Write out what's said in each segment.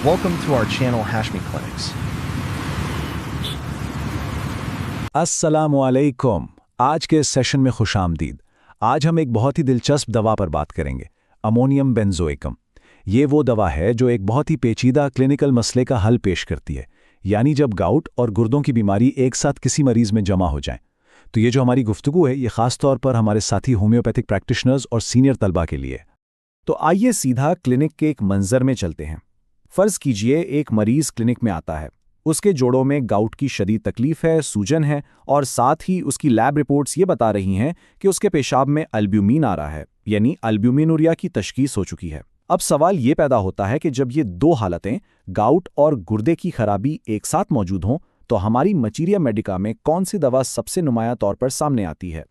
Welcome to our channel Hashmi Clinics. अस्सलामु अलैकुम। आज के इस सेशन में खुशामदीद। आज हम एक बहुत ही दिलचस्प दवा पर बात करेंगे, अमोनियम बेंजोइकम। ये वो दवा है जो एक बहुत ही पेचीदा क्लिनिकल मसले का हल पेश करती है, यानी जब गाउट और गुर्दों की बीमारी एक साथ किसी मरीज में जमा हो जाएं। तो ये जो हमारी गुफ्तगू है, ये खास तौर पर हमारे साथी होम्योपैथिक प्रैक्टिशनर्स और सीनियर तलबा के लिए। तो आइए सीधा क्लिनिक के एक मंजर में चलते हैं। फर्ज कीजिए एक मरीज क्लिनिक में आता है। उसके जोड़ों में गाउट की शदीद तकलीफ है, सूजन है और साथ ही उसकी लैब रिपोर्ट्स ये बता रही हैं कि उसके पेशाब में अल्ब्यूमिन आ रहा है, यानी अल्ब्यूमिनुरिया की तशखीस हो चुकी है। अब सवाल ये पैदा होता है कि जब ये दो हालतें, गाउट और गुर्दे की खराबी, एक साथ मौजूद हों, तो हमारी मचीरिया मेडिका में कौन सी दवा सबसे नुमाया तौर पर सामने आती है?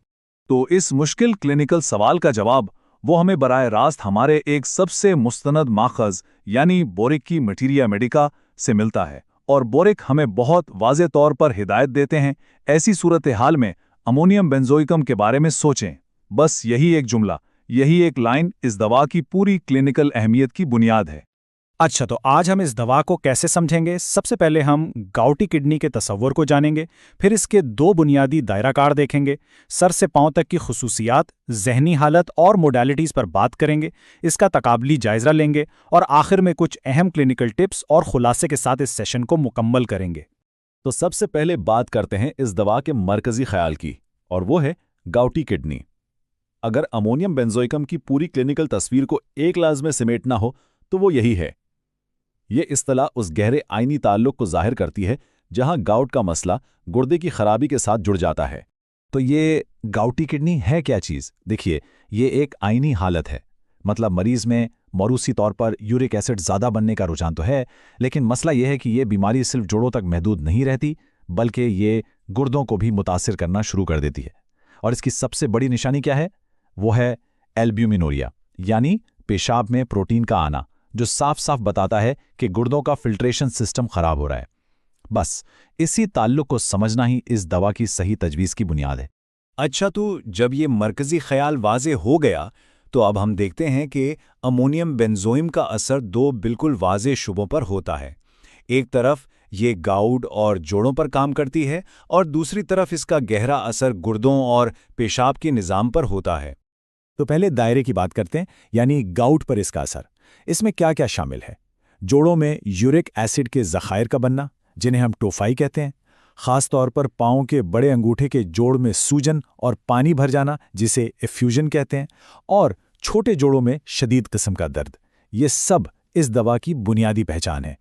तो इस मुश्किल क्लिनिकल सवाल का जवाब वो हमें बराह रास्त हमारे एक सबसे मुस्तनद माखज़ यानी बोरिक की मटीरिया मेडिका से मिलता है, और बोरिक हमें बहुत वाज़े तौर पर हिदायत देते हैं। ऐसी सूरत हाल में अमोनियम बेंजोइकम के बारे में सोचें। बस यही एक जुमला, यही एक लाइन इस दवा की पूरी क्लिनिकल अहमियत की बुनियाद है। अच्छा, तो आज हम इस दवा को कैसे समझेंगे? सबसे पहले हम गाउटी किडनी के तसव्वुर को जानेंगे, फिर इसके दो बुनियादी दायराकार देखेंगे, सर से पांव तक की खुसूसियात, जहनी हालत और मोडालिटीज़ पर बात करेंगे, इसका तकाबली जायज़ा लेंगे और आखिर में कुछ अहम क्लिनिकल टिप्स और खुलासे के साथ इस सेशन को मुकम्मल करेंगे। तो सबसे पहले बात करते हैं इस दवा के मरकजी ख्याल की, और वो है गाउटी किडनी। अगर अमोनियम बेंजोइकम की पूरी क्लिनिकल तस्वीर को एक लाज में समेटना हो तो वो यही है। ये इस्तिलाह उस गहरे आइनी ताल्लुक को जाहिर करती है जहां गाउट का मसला गुर्दे की खराबी के साथ जुड़ जाता है। तो ये गाउटी किडनी है क्या चीज़? देखिए, ये एक आइनी हालत है। मतलब मरीज में मौरूसी तौर पर यूरिक एसिड ज़्यादा बनने का रुझान तो है, लेकिन मसला यह है कि ये बीमारी सिर्फ जोड़ों तक महदूद नहीं रहती, बल्कि ये गुर्दों को भी मुतासिर करना शुरू कर देती है। और इसकी सबसे बड़ी निशानी क्या है? वो है एल्ब्यूमिनुरिया, यानी पेशाब में प्रोटीन का आना, जो साफ साफ बताता है कि गुर्दों का फिल्ट्रेशन सिस्टम खराब हो रहा है। बस इसी ताल्लुक को समझना ही इस दवा की सही तजवीज़ की बुनियाद है। अच्छा, तो जब ये मरकजी ख्याल वाजे हो गया, तो अब हम देखते हैं कि अमोनियम बेंजोइम का असर दो बिल्कुल वाजे शुबों पर होता है। एक तरफ ये गाउट और जोड़ों पर काम करती है और दूसरी तरफ इसका गहरा असर गुर्दों और पेशाब के निज़ाम पर होता है। तो पहले दायरे की बात करते हैं, यानी गाउट पर इसका असर। इसमें क्या क्या शामिल है? जोड़ों में यूरिक एसिड के ज़खायर का बनना, जिन्हें हम टोफाई कहते हैं, ख़ास तौर पर पाँव के बड़े अंगूठे के जोड़ में सूजन और पानी भर जाना, जिसे एफ्यूजन कहते हैं, और छोटे जोड़ों में शदीद किस्म का दर्द। ये सब इस दवा की बुनियादी पहचान है।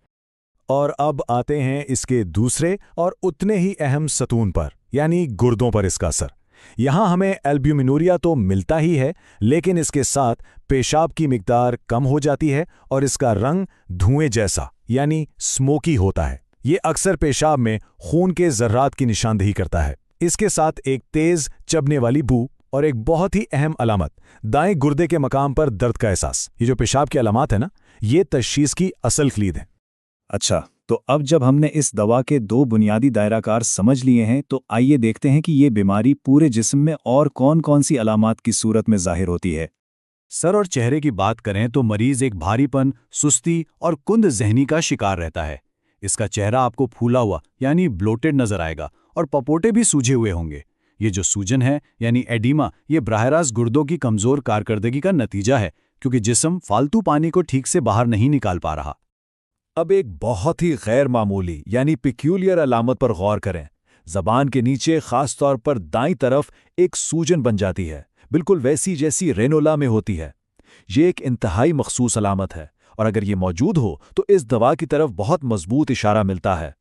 और अब आते हैं इसके दूसरे और उतने ही अहम सतून पर, यानी गुर्दों पर इसका असर। यहाँ हमें एल्ब्यूमिनुरिया तो मिलता ही है, लेकिन इसके साथ पेशाब की मिकदार कम हो जाती है और इसका रंग धुएं जैसा, यानी स्मोकी होता है। ये अक्सर पेशाब में खून के ज़र्रात की निशानदेही करता है। इसके साथ एक तेज चबने वाली बू और एक बहुत ही अहम अलामत, दाएं गुर्दे के मकाम पर दर्द का एहसास। ये जो पेशाब की अलामत है ना, ये तशखीस की असल क्लीद है। अच्छा, तो अब जब हमने इस दवा के दो बुनियादी दायराकार समझ लिए हैं, तो आइए देखते हैं कि ये बीमारी पूरे जिस्म में और कौन-कौन सी अलामात की सूरत में ज़ाहिर होती है। सर और चेहरे की बात करें तो मरीज एक भारीपन, सुस्ती और कुंद ज़हनी का शिकार रहता है। इसका चेहरा आपको फूला हुआ यानी ब्लोटेड नजर आएगा और पपोटे भी सूजे हुए होंगे। ये जो सूजन है यानी एडीमा, ये बराह-रास्त गुर्दों की कमज़ोर कारकर्दगी का नतीजा है, क्योंकि जिस्म फालतू पानी को ठीक से बाहर नहीं निकाल पा रहा। अब एक बहुत ही गैर मामूली यानी पिक्यूलियर अलामत पर गौर करें। ज़बान के नीचे खास तौर पर दाईं तरफ एक सूजन बन जाती है, बिल्कुल वैसी जैसी रेनोला में होती है। ये एक इंतहाई मखसूस अलामत है, और अगर ये मौजूद हो तो इस दवा की तरफ बहुत मजबूत इशारा मिलता है।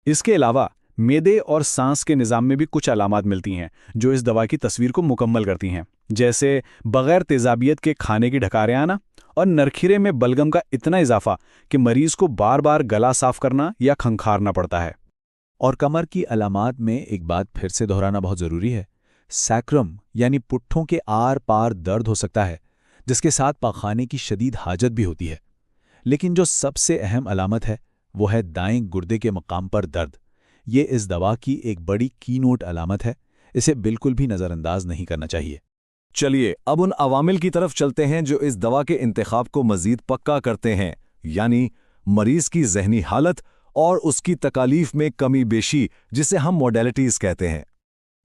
इसके अलावा मेदे और सांस के निज़ाम में भी कुछ अलामात मिलती हैं जो इस दवा की तस्वीर को मुकम्मल करती हैं, जैसे बग़ैर तेज़ाबियत के खाने की ढकारें आना और नरखीरे में बलगम का इतना इजाफा कि मरीज को बार बार गला साफ करना या खंखारना पड़ता है। और कमर की अलामात में एक बात फिर से दोहराना बहुत ज़रूरी है। सैक्रम यानी पुट्ठों के आर पार दर्द हो सकता है, जिसके साथ पाखाने की शदीद हाजत भी होती है। लेकिन जो सबसे अहम अलामत है वो है दाएं गुर्दे के मकाम पर दर्द। ये इस दवा की एक बड़ी कीनोट अलामत है, इसे बिल्कुल भी नज़रअंदाज नहीं करना चाहिए। चलिए अब उन अवामिल की तरफ चलते हैं जो इस दवा के इंतखाब को मज़ीद पक्का करते हैं, यानी मरीज की जहनी हालत और उसकी तकालीफ में कमी बेशी, जिसे हम मोडेलिटीज कहते हैं।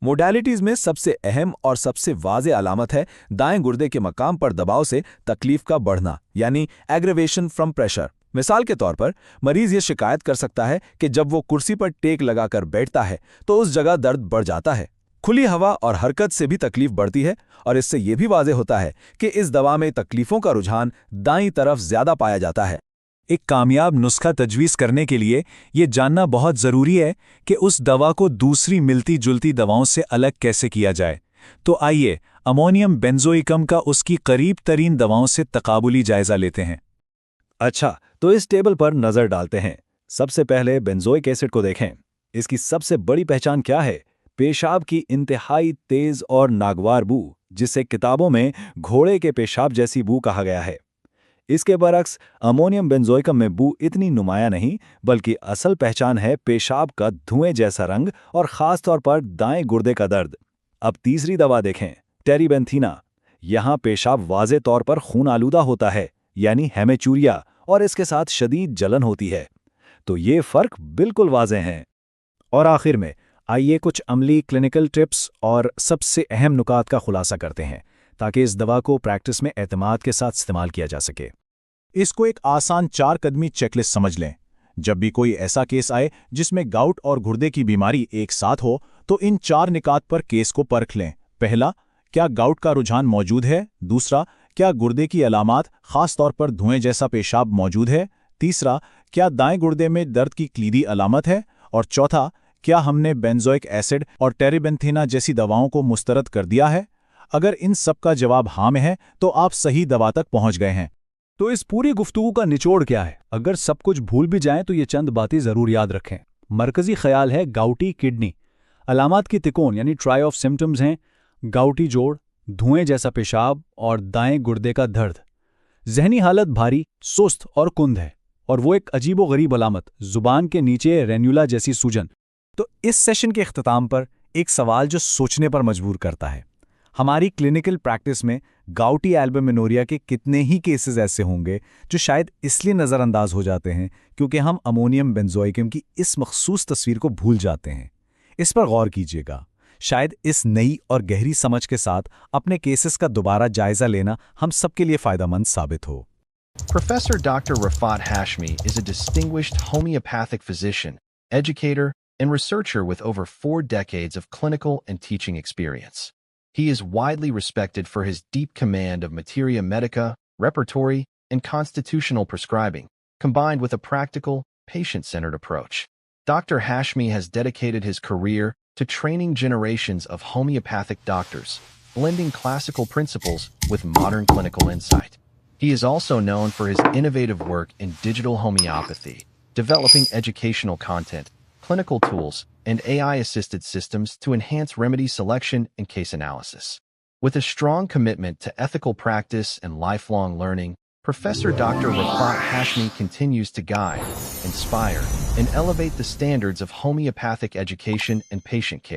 मोडेलिटीज में सबसे अहम और सबसे वाज़ेह अलामत है दाएं गुर्दे के मकाम पर दबाव से तकलीफ का बढ़ना, यानी एग्रेवेशन फ्रॉम प्रेशर। मिसाल के तौर पर मरीज ये शिकायत कर सकता है कि जब वो कुर्सी पर टेक लगाकर बैठता है तो उस जगह दर्द बढ़ जाता है। खुली हवा और हरकत से भी तकलीफ बढ़ती है, और इससे यह भी वाज़ेह होता है कि इस दवा में तकलीफों का रुझान दाईं तरफ ज्यादा पाया जाता है। एक कामयाब नुस्खा तजवीज़ करने के लिए ये जानना बहुत ज़रूरी है कि उस दवा को दूसरी मिलती जुलती दवाओं से अलग कैसे किया जाए। तो आइए अमोनियम बेंजोइकम का उसकी करीब तरीन दवाओं से तकाबुली जायज़ा लेते हैं। अच्छा, तो इस टेबल पर नज़र डालते हैं। सबसे पहले बेंजोइक एसिड को देखें। इसकी सबसे बड़ी पहचान क्या है? पेशाब की इंतहाई तेज़ और नागवार बू, जिसे किताबों में घोड़े के पेशाब जैसी बू कहा गया है। इसके बरक्स अमोनियम बेंजोइकम में बू इतनी नुमाया नहीं, बल्कि असल पहचान है पेशाब का धुएं जैसा रंग और ख़ास तौर पर दाएं गुर्दे का दर्द। अब तीसरी दवा देखें, टेरीबेंथीना। यहाँ पेशाब वाज़े तौर पर खून आलूदा होता है, यानी हेमेचूरिया, और इसके साथ शदीद जलन होती है। तो ये फ़र्क बिल्कुल वाज़ेह हैं। और आखिर में आइए कुछ अमली क्लिनिकल टिप्स और सबसे अहम नुकात का खुलासा करते हैं, ताकि इस दवा को प्रैक्टिस में एतमाद के साथ इस्तेमाल किया जा सके। इसको एक आसान 4 कदमी चेकलिस्ट समझ लें। जब भी कोई ऐसा केस आए जिसमें गाउट और गुर्दे की बीमारी एक साथ हो, तो इन 4 निकात पर केस को परख लें। पहला, क्या गाउट का रुझान मौजूद है? दूसरा, क्या गुर्दे की अलामात खास तौर पर धुएं जैसा पेशाब मौजूद है? तीसरा, क्या दाएं गुर्दे में दर्द की क्लीदी अलामत है? और चौथा, क्या हमने बेंजोइक एसिड और टेरीबेंथीना जैसी दवाओं को मुस्तरद कर दिया है? अगर इन सब का जवाब हाँ में है, तो आप सही दवा तक पहुंच गए हैं। तो इस पूरी गुफ्तगू का निचोड़ क्या है? अगर सब कुछ भूल भी जाएं तो ये चंद बातें ज़रूर याद रखें। मरकज़ी ख्याल है गाउटी किडनी। अलामात की तिकोन यानी ट्राई ऑफ सिम्टम्स हैं गाउटी जोड़, धुएं जैसा पेशाब और दाएं गुर्दे का दर्द। जहनी हालत भारी, सुस्त और कुंद है, और वो एक अजीबो गरीब अलामत, जुबान के नीचे रेन्युला जैसी सूजन। तो इस सेशन के इख्तिताम पर एक सवाल जो सोचने पर मजबूर करता है। हमारी क्लिनिकल प्रैक्टिस में गाउटी एल्बुमिनूरिया के कितने ही केसेस ऐसे होंगे जो शायद इसलिए नज़रअंदाज हो जाते हैं क्योंकि हम अमोनियम बेंजोइकम की इस मखसूस तस्वीर को भूल जाते हैं। इस पर गौर कीजिएगा। शायद इस नई और गहरी समझ के साथ अपने केसेस का दोबारा जायजा लेना हम सबके लिए फ़ायदेमंद साबित हो। Professor Dr. Rafat Hashmi is a distinguished homeopathic physician, educator, and researcher with over 4 decades of clinical and teaching experience. He is widely respected for his deep command of materia medica, repertory, and constitutional prescribing, combined with a practical, patient-centered approach. Dr. Hashmi has dedicated his career to training generations of homeopathic doctors, blending classical principles with modern clinical insight. He is also known for his innovative work in digital homeopathy, developing educational content, clinical tools, and AI-assisted systems to enhance remedy selection and case analysis. With a strong commitment to ethical practice and lifelong learning, Professor Dr. Rafat Hashmi continues to guide, inspire, and elevate the standards of homeopathic education and patient care.